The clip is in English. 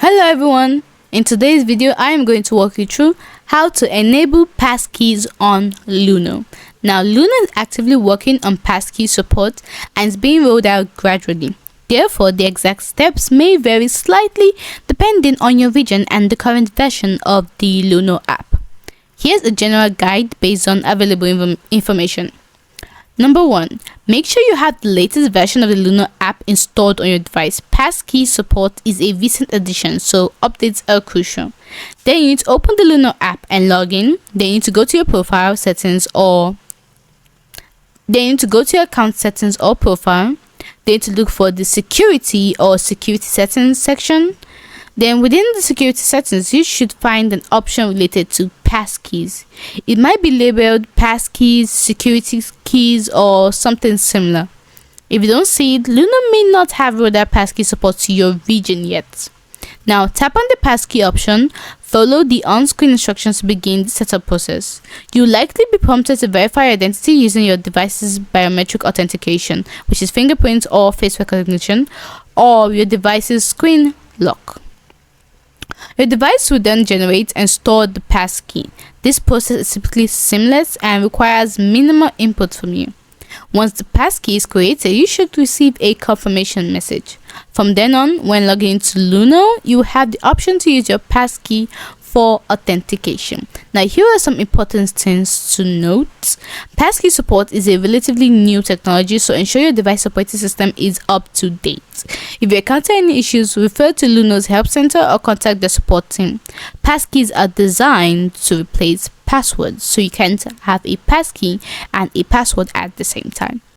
Hello everyone, in today's video I am going to walk you through how to enable passkeys on Luno. Now Luno is actively working on passkey support and is being rolled out gradually. Therefore, the exact steps may vary slightly depending on your region and the current version of the Luno app. Here's a general guide based on available information. Number 1. Make sure you have the latest version of the Luno app installed on your device. Passkey support is a recent addition, so updates are crucial. Then you need to open the Luno app and log in. Then you need to go to your profile settings or account settings or profile. Then you need to look for the security settings section. Then within the security settings, you should find an option related to passkeys. It might be labeled passkeys, security keys, or something similar. If you don't see it, Luno may not have rolled out passkey support to your region yet. Now tap on the passkey option, follow the on-screen instructions to begin the setup process. You'll likely be prompted to verify your identity using your device's biometric authentication, which is fingerprint or face recognition, or your device's screen lock. Your device will then generate and store the passkey. This process is typically seamless and requires minimal input from you. Once the passkey is created, you should receive a confirmation message. From then on, when logging into Luno, you will have the option to use your passkey for authentication. Now, here are some important things to note. Passkey support is a relatively new technology, so ensure your device operating system is up to date. If you encounter any issues, refer to Luno's help center or contact the support team. Passkeys are designed to replace passwords, so you can't have a passkey and a password at the same time.